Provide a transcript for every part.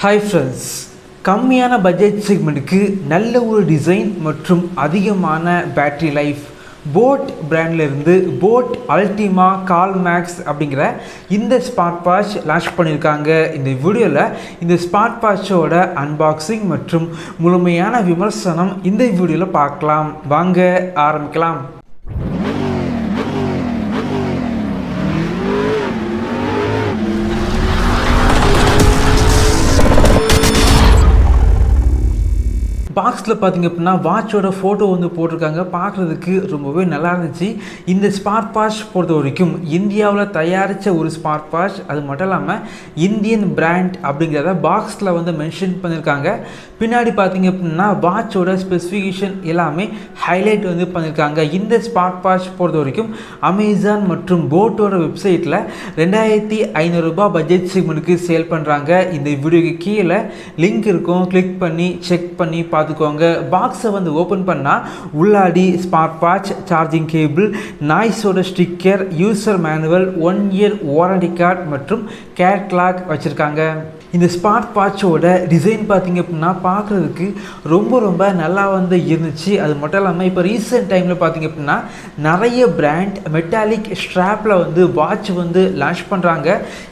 Hi friends, கம்மியான budget செக்மெண்ட்டுக்கு நல்ல ஒரு டிசைன் மற்றும் அதிகமான battery life boAt பிராண்ட்லேருந்து boAt Ultima Call Max அப்படிங்கிற இந்த ஸ்மார்ட் வாட்ச் லான்ச் பண்ணியிருக்காங்க. இந்த வீடியோவில் இந்த ஸ்மார்ட் வாட்சோட அன்பாக்சிங் மற்றும் முழுமையான விமர்சனம் இந்த வீடியோவில் பார்க்கலாம். வாங்க ஆரம்பிக்கலாம். பாக்ஸில் பார்த்திங்க அப்படின்னா வாட்சோட ஃபோட்டோ வந்து போட்டிருக்காங்க. பார்க்குறதுக்கு ரொம்பவே நல்லா இருந்துச்சு. இந்த ஸ்மார்ட் வாட்ச் பொறுத்த வரைக்கும் இந்தியாவில் தயாரித்த ஒரு ஸ்மார்ட் வாட்ச், அது மட்டும் இல்லாமல் இந்தியன் பிராண்ட் அப்படிங்கிறத பாக்ஸில் வந்து மென்ஷன் பண்ணியிருக்காங்க. பின்னாடி பார்த்திங்க அப்படின்னா வாட்சோட ஸ்பெசிஃபிகேஷன் எல்லாமே ஹைலைட் வந்து பண்ணியிருக்காங்க. இந்த ஸ்மார்ட் வாட்ச் பொறுத்த வரைக்கும் அமேசான் மற்றும் boAtோட வெப்சைட்டில் 2500 ரூபாய் பட்ஜெட் செக்மெண்ட்டுக்கு சேல் பண்ணுறாங்க. இந்த வீடியோக்கு கீழே லிங்க் இருக்கும், கிளிக் பண்ணி செக் பண்ணி பார்த்துக்கோங்க. பாக்ஸை வந்து ஓப்பன் பண்ணால் உள்ளாடி ஸ்மார்ட் வாட்ச், சார்ஜிங் கேபிள், நாய்ஸோட sticker, user manual, 1 year warranty card மற்றும் கேட்லாக் வச்சுருக்காங்க. இந்த ஸ்மார்ட் வாட்சோட டிசைன் பார்த்திங்க அப்படின்னா பார்க்குறதுக்கு ரொம்ப நல்லா வந்து இருந்துச்சு. அது மட்டும் இல்லாமல் இப்போ ரீசெண்ட் டைமில் பார்த்திங்க அப்படின்னா நிறைய பிராண்ட் மெட்டாலிக் ஸ்ட்ராப்பில் வந்து வாட்ச் வந்து லான்ச் பண்ணுறாங்க.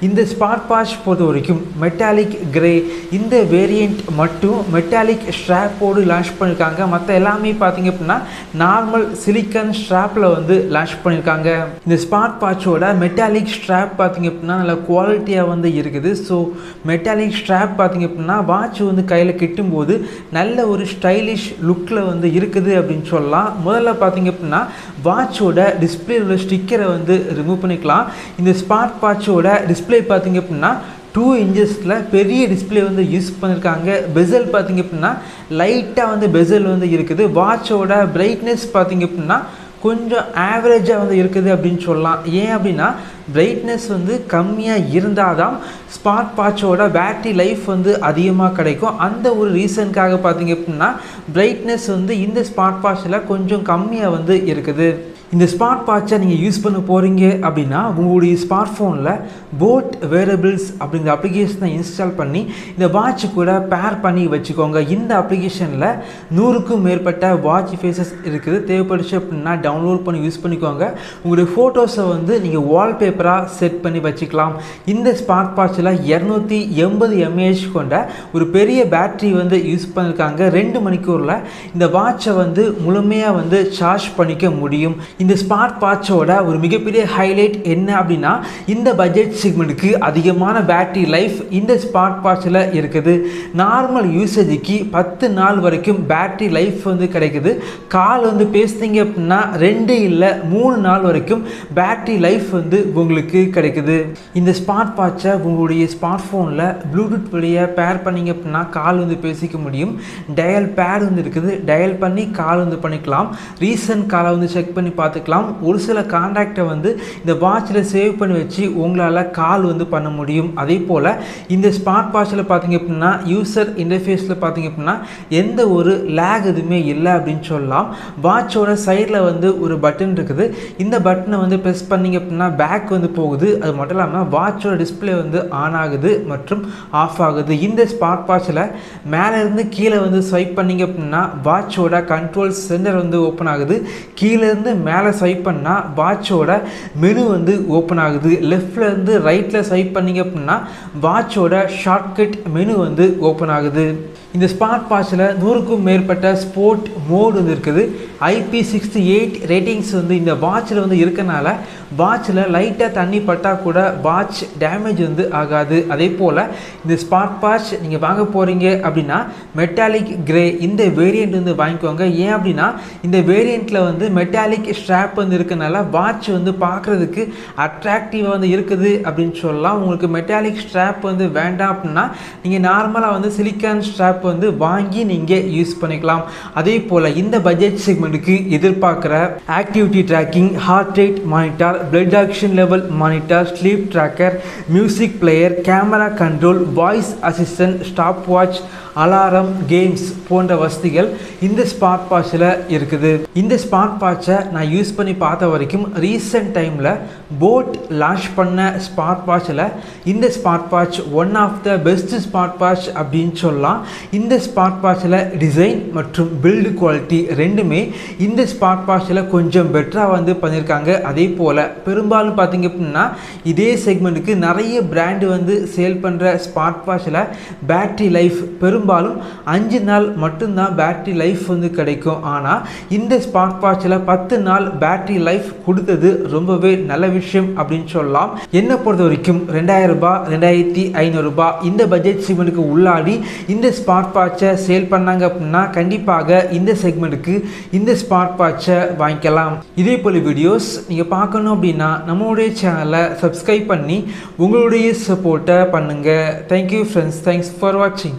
இந்த ஸ்மார்ட் வாட்ச் பொறுத்த வரைக்கும் மெட்டாலிக் கிரே இந்த வேரியண்ட் மட்டும் மெட்டாலிக் ஸ்ட்ராப்போடு லான்ச் பண்ணியிருக்காங்க. மற்ற எல்லாமே பார்த்திங்க அப்படின்னா நார்மல் சிலிக்கன் ஸ்ட்ராப்பில் வந்து லான்ச் பண்ணியிருக்காங்க. இந்த ஸ்மார்ட் வாட்சோட மெட்டாலிக் ஸ்ட்ராப் பார்த்திங்க அப்படின்னா நல்ல குவாலிட்டியாக வந்து இருக்குது. ஸோ மெட்டாலிக் ஸ்ட்ராப் பார்த்திங்க அப்படின்னா வாட்ச் வந்து கையில் கட்டும்போது நல்ல ஒரு ஸ்டைலிஷ் லுக்கில் வந்து இருக்குது அப்படின்னு சொல்லலாம். முதல்ல பார்த்திங்க அப்படின்னா வாட்சோட டிஸ்பிளே உள்ள ஸ்டிக்கரை வந்து ரிமூவ் பண்ணிக்கலாம். இந்த ஸ்மார்ட் வாட்சோட டிஸ்பிளே பார்த்திங்க அப்படின்னா 2 inches பெரிய டிஸ்பிளே வந்து யூஸ் பண்ணியிருக்காங்க. பெசல் பார்த்திங்க அப்படின்னா லைட்டாக வந்து பெசல் வந்து இருக்குது. வாட்சோட பிரைட்னஸ் பார்த்திங்க அப்படின்னா கொஞ்சம் ஆவரேஜாக வந்து இருக்குது அப்படின்னு சொல்லலாம். ஏன் அப்படின்னா பிரைட்னஸ் வந்து கம்மியாக இருந்தால் தான் ஸ்மார்ட் வாட்சோட பேட்டரி லைஃப் வந்து அதிகமாக கிடைக்கும். அந்த ஒரு ரீசனுக்காக பார்த்திங்க அப்படின்னா பிரைட்னஸ் வந்து இந்த ஸ்மார்ட் வாட்சில் கொஞ்சம் கம்மியாக வந்து இருக்குது. இந்த ஸ்மார்ட் வாட்சை நீங்கள் யூஸ் பண்ண போகிறீங்க அப்படின்னா உங்களுடைய ஸ்மார்ட் ஃபோனில் boAt வேரபிள்ஸ் அப்படிங்கிற அப்ளிகேஷனை இன்ஸ்டால் பண்ணி இந்த வாட்சு கூட பேர் பண்ணி வச்சுக்கோங்க. இந்த அப்ளிகேஷனில் 100க்கும் மேற்பட்ட வாட்ச் ஃபேஸஸ் இருக்குது. தேவைப்படுச்சு அப்படின்னா டவுன்லோட் பண்ணி யூஸ் பண்ணிக்கோங்க. உங்களுடைய ஃபோட்டோஸை வந்து நீங்கள் வால்பேப்பராக செட் பண்ணி வச்சுக்கலாம். இந்த ஸ்மார்ட் வாட்சில் 280 mAh கொண்ட ஒரு பெரிய பேட்டரி வந்து யூஸ் பண்ணியிருக்காங்க. 2 மணிக்கூரில் இந்த வாட்சை வந்து முழுமையாக வந்து சார்ஜ் பண்ணிக்க முடியும். இந்த ஸ்மார்ட் வாட்சோட ஒரு மிகப்பெரிய ஹைலைட் என்ன அப்படின்னா இந்த பட்ஜெட் செக்மெண்ட்டுக்கு அதிகமான பேட்டரி லைஃப் இந்த ஸ்மார்ட் வாட்சில் இருக்குது. நார்மல் யூசேஜுக்கு 10 நாள் வரைக்கும் பேட்டரி லைஃப் வந்து கிடைக்குது. கால் வந்து பேசுனீங்க அப்படின்னா 2 இல்லை 3 நாள் வரைக்கும் பேட்டரி லைஃப் வந்து உங்களுக்கு கிடைக்குது. இந்த ஸ்மார்ட் வாட்சை உங்களுடைய ஸ்மார்ட் ஃபோனில் ப்ளூடூத் வழியாக பேர் பண்ணிங்க அப்படின்னா கால் வந்து பேசிக்க முடியும். டயல் பேட் வந்து இருக்குது, டயல் பண்ணி கால் வந்து பண்ணிக்கலாம். ரீசன்ட் காலை வந்து செக் பண்ணி பார்த்துக்கலாம். ஒரு சில கான்டாக்டை வந்து இந்த வாட்சில் சேவ் பண்ணி வச்சு உங்களால் கால் வந்து பண்ண முடியும். அதே போல் இந்த ஸ்மார்ட் வாட்சில் பார்த்திங்க அப்படின்னா யூசர் இன்டர்ஃபேஸில் பார்த்திங்க அப்படின்னா எந்த ஒரு லேக் எதுவுமே இல்லை அப்படின்னு சொல்லலாம். வாட்சோட சைடில் வந்து ஒரு பட்டன் இருக்குது. இந்த பட்டனை வந்து ப்ரெஸ் பண்ணிங்க அப்படின்னா பேக் வந்து போகுது. அது மட்டும் இல்லாமல் வாட்சோட டிஸ்பிளே வந்து ஆன் ஆகுது மற்றும் ஆஃப் ஆகுது. இந்த ஸ்மார்ட் வாட்சில் மேலேருந்து கீழே வந்து ஸ்வைப் பண்ணிங்க அப்படின்னா வாட்சோட கண்ட்ரோல் சென்டர் வந்து ஓப்பன் ஆகுது. கீழேருந்து மேலே ஸ்வைப் பண்ணால் வாட்சோட மெனு வந்து ஓப்பன் ஆகுது. லெஃப்ட்லேருந்து ரைட்டில் ஸ்வைப் பண்ணிங்க அப்படின்னா வாட்சோட ஷார்ட்கட் மெனு வந்து ஓப்பன் ஆகுது. இந்த ஸ்மார்ட் வாட்சில் 100க்கும் மேற்பட்ட ஸ்போர்ட் மோடு வந்து இருக்குது. IP68 ரேட்டிங்ஸ் வந்து இந்த வாட்சில் வந்து இருக்கனால வாட்சில் லைட்டாக தண்ணி பட்டால் கூட வாட்ச் டேமேஜ் வந்து ஆகாது. அதே போல் இந்த ஸ்மார்ட் வாட்ச் நீங்கள் வாங்க போகிறீங்க அப்படின்னா மெட்டாலிக் கிரே இந்த வேரியண்ட் வந்து வாங்கிக்கோங்க. ஏன் அப்படின்னா இந்த வேரியண்ட்டில் வந்து மெட்டாலிக் ஸ்ட்ராப் வந்து இருக்கனால வாட்ச் வந்து பார்க்குறதுக்கு அட்ராக்டிவாக வந்து இருக்குது அப்படின்னு சொல்லலாம். உங்களுக்கு மெட்டாலிக் ஸ்ட்ராப் வந்து வேண்டாம் அப்படின்னா நீங்கள் நார்மலாக வந்து சிலிக்கான் ஸ்ட்ராப் வந்து வாங்கி நீங்கள் யூஸ் பண்ணிக்கலாம். அதே போல் இந்த பட்ஜெட் செக்மெண்ட்டுக்கு எதிர்பார்க்குற activity tracking, heart rate monitor, blood oxygen level monitor, sleep tracker, music player, camera control, voice assistant, stopwatch, alarm, games போன்ற வசதிகள் இந்த ஸ்மார்ட் வாட்சில் இருக்குது. இந்த ஸ்மார்ட் வாட்சை நான் யூஸ் பண்ணி பார்த்த வரைக்கும் ரீசெண்ட் டைமில் boAt லான்ச் பண்ண ஸ்மார்ட் வாட்சில் இந்த smart watch one of the best smart watch அப்படின்னு சொல்லலாம். இந்த ஸ்மார்ட் வாட்சில் டிசைன் மற்றும் பில்டு குவாலிட்டி ரெண்டுமே இந்த ஸ்மார்ட் வாட்சில் கொஞ்சம் பெட்டராக வந்து பண்ணியிருக்காங்க. அதே போல் பெரும்பாலும் பார்த்திங்க அப்படின்னா இதே செக்மெண்ட்டுக்கு நிறைய பிராண்டு வந்து சேல் பண்ணுற ஸ்மார்ட் வாட்சில் பேட்ரி லைஃப் பெரும்பாலும் 5 நாள் மட்டும்தான் பேட்ரி லைஃப் வந்து கிடைக்கும். ஆனால் இந்த ஸ்மார்ட் வாட்சில் 10 நாள் பேட்ரி லைஃப் கொடுத்தது ரொம்பவே நல்ல விஷயம் அப்படின்னு சொல்லலாம். என்னை பொறுத்த வரைக்கும் 2000 ரூபாய் 2500 ரூபாய் இந்த பட்ஜெட் செக்மெண்ட்டுக்கு உள்ளாடி இந்த ஸ்மார்ட் வாட்சை சேல் பண்ணாங்க அப்படின்னா கண்டிப்பாக இந்த செக்மெண்ட்டுக்கு இந்த ஸ்மார்ட் வாட்சை வாங்கிக்கலாம். இதே போல வீடியோஸ் நீங்கள் பார்க்கணும் அப்படின்னா நம்மளுடைய சேனலை சப்ஸ்கிரைப் பண்ணி உங்களுடைய சப்போர்ட்டை பண்ணுங்கள். தேங்க்யூ ஃப்ரெண்ட்ஸ், தேங்க்ஸ் ஃபார் வாட்சிங்.